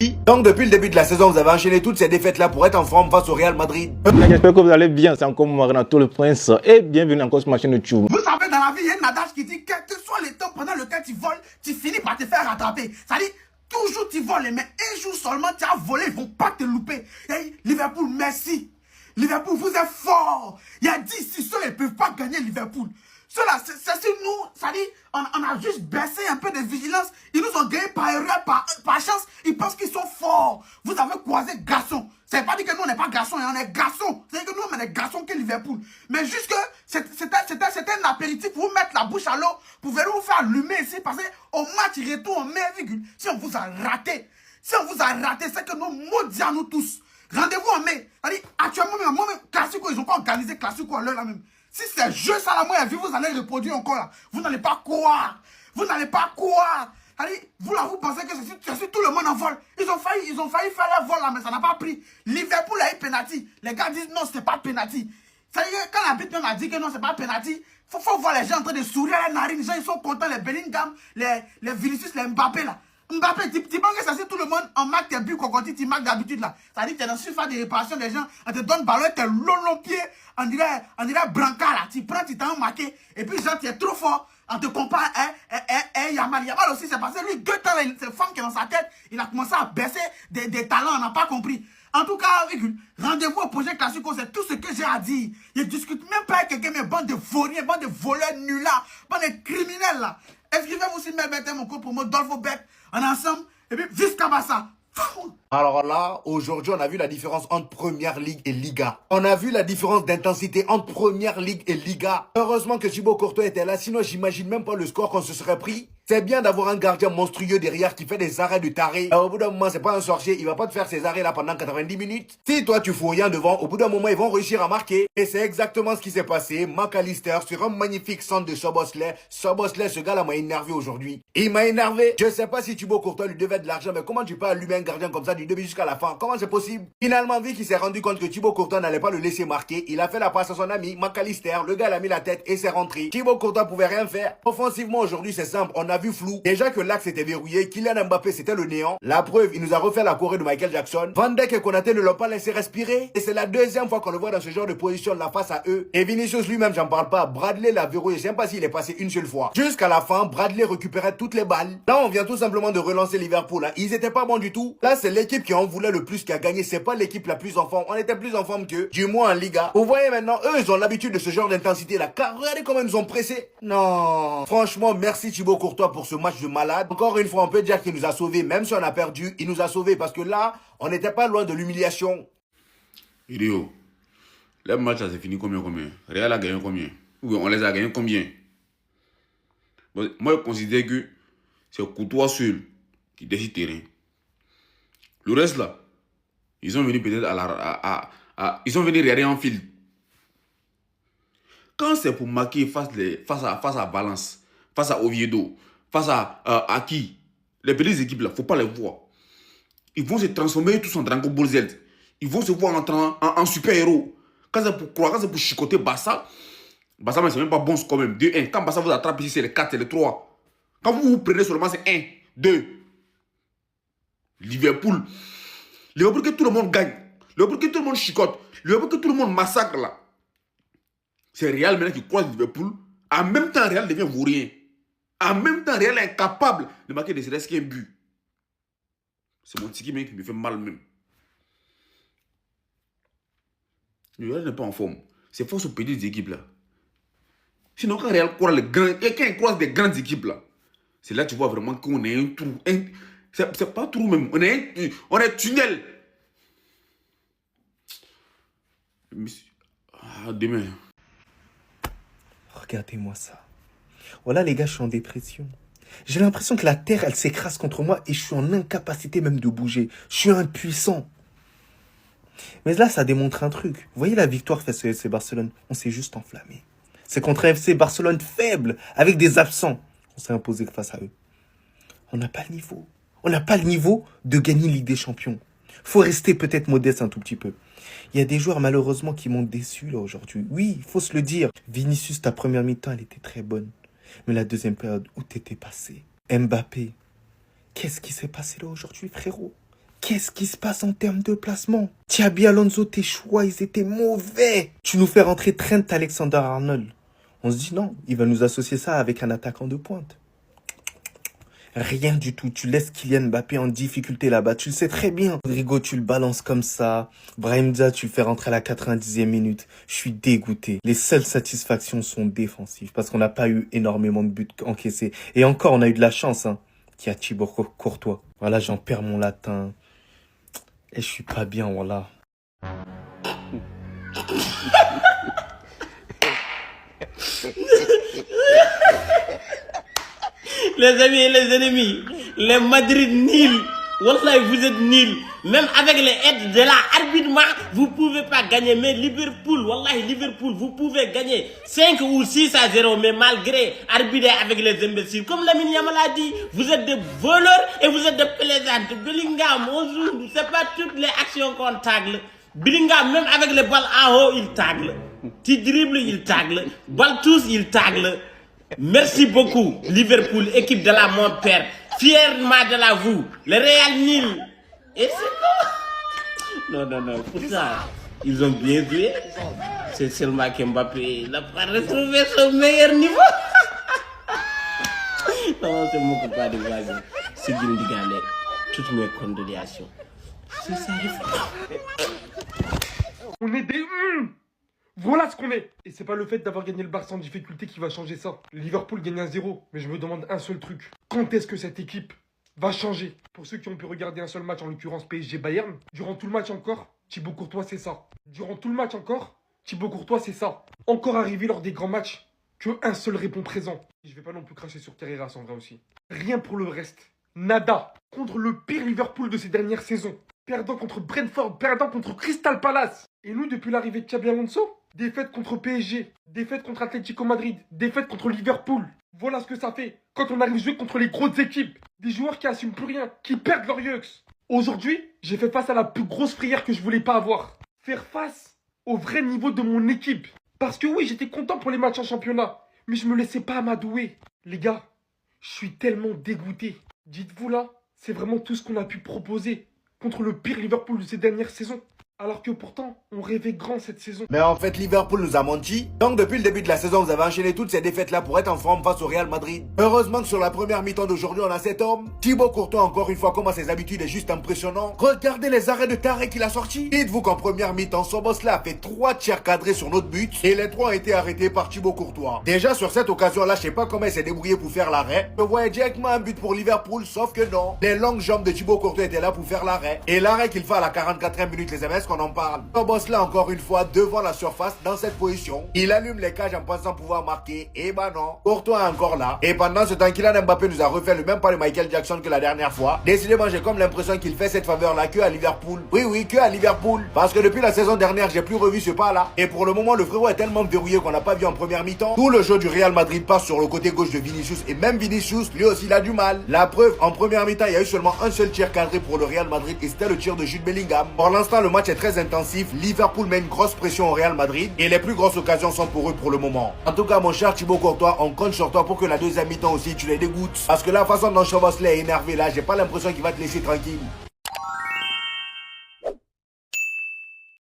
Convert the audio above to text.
Donc depuis le début de la saison, vous avez enchaîné toutes ces défaites-là pour être en forme face au Real Madrid. J'espère que vous allez bien, c'est encore moi, Renato le Prince, et bienvenue encore sur ma chaîne YouTube. Vous savez, dans la vie, il y a une adage qui dit quel que soit le temps pendant lequel tu voles, tu finis par te faire rattraper. Ça dit, toujours tu voles, mais un jour seulement tu as volé, ils ne vont pas te louper. Et Liverpool, merci. Liverpool, vous êtes fort. Il y a 10 ici, ceux ils ne peuvent pas gagner Liverpool. Ceux-là, c'est sur nous, ça dit, on a juste baissé un peu de vigilance. Ils nous ont gagné par erreur, par chance. Ils pensent qu'ils sont forts. Vous avez croisé garçon. Ça veut pas dire que nous, on n'est pas garçon, on est garçon. C'est-à-dire que nous, on est des garçons que Liverpool. Mais juste que c'était un apéritif pour vous mettre la bouche à l'eau, pour venir vous faire allumer ici, parce qu'au match retour, on met virgule. Si on vous a raté, c'est que nous maudits à nous tous. Rendez-vous en mai. C'est-à-dire, actuellement, moi-même, Classico, ils n'ont pas organisé Classico à l'heure là même. Si c'est jeu ça là, moi, vous allez reproduire encore là. Vous n'allez pas croire. Vous n'allez pas croire. C'est-à-dire, vous là, vous pensez que c'est sur tout le monde en vol. Ils ont failli faire leur vol là, mais ça n'a pas pris. Liverpool a eu penalty. Les gars disent non, c'est pas penalty. C'est-à-dire, quand l'arbitre même a dit que non, c'est pas penalty, faut voir les gens en train de sourire à la narine. Les gens, ils sont contents. Les Bellingham, les Vinicius, les Mbappé là. Mbappé, tu penses que ça c'est tout le monde en marque tes buts quand tu marques d'habitude là. Ça dit que tu es dans une surface de réparation des gens, on te donne ballon, tes longs pieds, on dirait brancard là. Tu prends, tu t'en marqué, et puis genre tu es trop fort, on te compare Yamal. Yamal aussi, c'est parce que lui, 2 temps, cette femme qui est dans sa tête, il a commencé à baisser des talents, on n'a pas compris. En tout cas, rendez-vous au projet Classico, c'est tout ce que j'ai à dire. Je ne discute même pas avec quelqu'un, mais bande de vauriens, bande de voleurs nuls là, bande de criminels là. Inscrivez-vous sur mettez mon code pour moi, Dolfo Bet. On est ensemble, et puis jusqu'à Bassa. Alors là, aujourd'hui, on a vu la différence entre Première Ligue et Liga. On a vu la différence d'intensité entre Première Ligue et Liga. Heureusement que Thibaut Courtois était là, sinon j'imagine même pas le score qu'on se serait pris. C'est bien d'avoir un gardien monstrueux derrière qui fait des arrêts de taré. Au bout d'un moment, c'est pas un sorcier, il va pas te faire ces arrêts là pendant 90 minutes. Si toi tu fous rien devant, au bout d'un moment, ils vont réussir à marquer. Et c'est exactement ce qui s'est passé. McAllister sur un magnifique centre de Szoboszlai. Szoboszlai, ce gars-là m'a énervé aujourd'hui. Il m'a énervé. Je sais pas si Thibaut Courtois lui devait de l'argent, mais comment tu peux allumer un gardien comme ça du début jusqu'à la fin? Comment c'est possible? Finalement, vu qu'il s'est rendu compte que Thibaut Courtois n'allait pas le laisser marquer, il a fait la passe à son ami McAllister. Le gars l'a mis la tête et c'est rentré. Thibaut Courtois pouvait rien faire. Offensivement, aujourd'hui, c'est simple. On a vu flou. Déjà que l'axe était verrouillé, Kylian Mbappé c'était le néant. La preuve, il nous a refait la choré de Michael Jackson. Van Dijk et Konaté ne l'ont pas laissé respirer. Et c'est la deuxième fois qu'on le voit dans ce genre de position là face à eux. Et Vinicius lui-même, j'en parle pas. Bradley l'a verrouillé, je sais pas s'il est passé une seule fois. Jusqu'à la fin, Bradley récupérait toutes les balles. Là, on vient tout simplement de relancer Liverpool. Hein. Ils étaient pas bons du tout. Là, c'est l'équipe qui en voulait le plus qui a gagné. C'est pas l'équipe la plus en forme. On était plus en forme qu'eux. Du moins en Liga. Vous voyez maintenant, eux, ils ont l'habitude de ce genre d'intensité là. Car regardez comment ils nous ont pressés. Non. Franchement, merci Thibaut Courtois pour ce match de malade. Encore une fois, on peut dire qu'il nous a sauvés, même si on a perdu, il nous a sauvés parce que là, on n'était pas loin de l'humiliation. Idio, le match s'est fini combien? Real a gagné combien? Oui, on les a gagnés combien? Bon, moi, je considère que c'est Courtois seul qui décide terrain. Le reste là, ils sont venus peut-être ils sont venus regarder en fil. Quand c'est pour marquer face à Valence, face à Oviedo, face à qui? Les petites équipes là, il ne faut pas les voir. Ils vont se transformer tous en Dragon Ball Z. Ils vont se voir en super-héros. Quand c'est pour croire, quand c'est pour chicoter Barça, Barça, mais c'est même pas bon quand même. 2-1. Quand Barça vous attrape ici, c'est les 4 et les 3. Quand vous prenez seulement, c'est 1, 2. Liverpool que tout le monde gagne. Liverpool que tout le monde chicote. Liverpool que tout le monde massacre là. C'est Real maintenant qui croise Liverpool. En même temps, Real devient vaurien. En même temps, Real est incapable de marquer des serait-ce qu'un but. C'est mon tiki qui me fait mal même. Le Real n'est pas en forme. C'est force aux petites équipes là. Sinon, quand Real croise croise des grandes équipes là, c'est là que tu vois vraiment qu'on est un trou. C'est pas trou même. On est tunnel. Demain. Regardez-moi ça. Voilà les gars, je suis en dépression. J'ai l'impression que la terre, elle s'écrase contre moi et je suis en incapacité même de bouger. Je suis impuissant. Mais là, ça démontre un truc. Vous voyez la victoire face au FC Barcelone? On s'est juste enflammé. C'est contre un FC Barcelone faible, avec des absents. On s'est imposé face à eux. On n'a pas le niveau. On n'a pas le niveau de gagner Ligue des Champions. Faut rester peut-être modeste un tout petit peu. Il y a des joueurs malheureusement qui m'ont déçu là aujourd'hui. Oui, il faut se le dire. Vinicius, ta première mi-temps, elle était très bonne. Mais la deuxième période, où t'étais passé? Mbappé, qu'est-ce qui s'est passé là aujourd'hui, frérot? qu'est-ce qui se passe en termes de placement? Xabi Alonso, tes choix, ils étaient mauvais. Tu nous fais rentrer Trent Alexander-Arnold. On se dit non, il va nous associer ça avec un attaquant de pointe. Rien du tout. Tu laisses Kylian Mbappé en difficulté là-bas. Tu le sais très bien. Rodrigo, tu le balances comme ça. Brahim Diaz, tu le fais rentrer à la 90e minute. Je suis dégoûté. Les seules satisfactions sont défensives parce qu'on n'a pas eu énormément de buts encaissés. Et encore, on a eu de la chance, hein. Qui a Thibaut Courtois. Voilà, j'en perds mon latin. Et je suis pas bien, voilà. Les amis et les ennemis, les Madrid nuls. Wallahi, vous êtes nuls. Même avec les aides de l'arbitrement, vous pouvez pas gagner. Mais Liverpool, Wallahi, Liverpool, vous pouvez gagner 5 ou 6-0. Mais malgré arbitrer avec les imbéciles. Comme Lamine Yamal a dit, vous êtes des voleurs et vous êtes des plaisantes. Bellingham, on joue, c'est pas toutes les actions qu'on tagle. Bellingham, même avec les balles en haut, il tagle. Petit dribble, il tagle. Balle tous, il tagle. Merci beaucoup, Liverpool, équipe de la mon père. Fièrement de la vous. Le Real nul. Et c'est quoi? Non. Pour ça, ils ont bien joué. C'est seulement qu'Mbappé n'a pas retrouvé son meilleur niveau. Non, c'est mon copain de voisin. C'est Gindigane. Toutes mes condoléances. C'est ça, On est des... Voilà ce qu'on est. Et c'est pas le fait d'avoir gagné le Barça en difficulté qui va changer ça. Liverpool gagne 1-0, mais je me demande un seul truc. Quand est-ce que cette équipe va changer? Pour ceux qui ont pu regarder un seul match, en l'occurrence PSG-Bayern, durant tout le match encore, Thibaut Courtois c'est ça. Durant tout le match encore, Thibaut Courtois c'est ça. Encore arrivé lors des grands matchs, que un seul répond présent. Je vais pas non plus cracher sur Carreras en vrai aussi. Rien pour le reste. Nada. Contre le pire Liverpool de ces dernières saisons. Perdant contre Brentford, perdant contre Crystal Palace. Et nous, depuis l'arrivée de Xabi Alonso, défaite contre PSG, défaite contre Atlético Madrid, défaite contre Liverpool. Voilà ce que ça fait quand on arrive à jouer contre les grosses équipes. Des joueurs qui assument plus rien, qui perdent leur yeux. Aujourd'hui, j'ai fait face à la plus grosse frayeur que je voulais pas avoir. Faire face au vrai niveau de mon équipe. Parce que oui, j'étais content pour les matchs en championnat, mais je me laissais pas amadouer. Les gars, je suis tellement dégoûté. Dites-vous là, c'est vraiment tout ce qu'on a pu proposer contre le pire Liverpool de ces dernières saisons. Alors que pourtant, on rêvait grand cette saison. Mais en fait, Liverpool nous a menti. Donc depuis le début de la saison, vous avez enchaîné toutes ces défaites-là pour être en forme face au Real Madrid. Heureusement que sur la première mi-temps d'aujourd'hui, on a cet homme. Thibaut Courtois, encore une fois, comme à ses habitudes, est juste impressionnant. Regardez les arrêts de taré qu'il a sortis. Dites-vous qu'en première mi-temps, son boss-là a fait 3 tirs cadrés sur notre but. Et les 3 ont été arrêtés par Thibaut Courtois. Déjà, sur cette occasion-là, je sais pas comment il s'est débrouillé pour faire l'arrêt. Je voyais directement un but pour Liverpool, sauf que non. Les longues jambes de Thibaut Courtois étaient là pour faire l'arrêt. Et l'arrêt qu'il fait à la 44e minute, les MS, qu'on en parle. Boss là encore une fois devant la surface dans cette position. Il allume les cages en pensant pouvoir marquer. Et bah non. Courtois est encore là. Et pendant ce temps, Kylian Mbappé nous a refait le même pas de Michael Jackson que la dernière fois. Décidément, j'ai comme l'impression qu'il fait cette faveur là que à Liverpool. Oui, que à Liverpool. Parce que depuis la saison dernière, j'ai plus revu ce pas là. Et pour le moment, le frérot est tellement verrouillé qu'on n'a pas vu en première mi-temps. Tout le jeu du Real Madrid passe sur le côté gauche de Vinicius. Et même Vinicius, lui aussi, il a du mal. La preuve, en première mi-temps, il y a eu seulement un seul tir cadré pour le Real Madrid. Et c'était le tir de Jude Bellingham. Pour l'instant, le match est très intensif. Liverpool met une grosse pression au Real Madrid et les plus grosses occasions sont pour eux pour le moment. En tout cas, mon cher Thibaut Courtois, on compte sur toi pour que la deuxième mi-temps aussi tu les dégoûtes. Parce que la façon dont Chavosley est énervé là, j'ai pas l'impression qu'il va te laisser tranquille.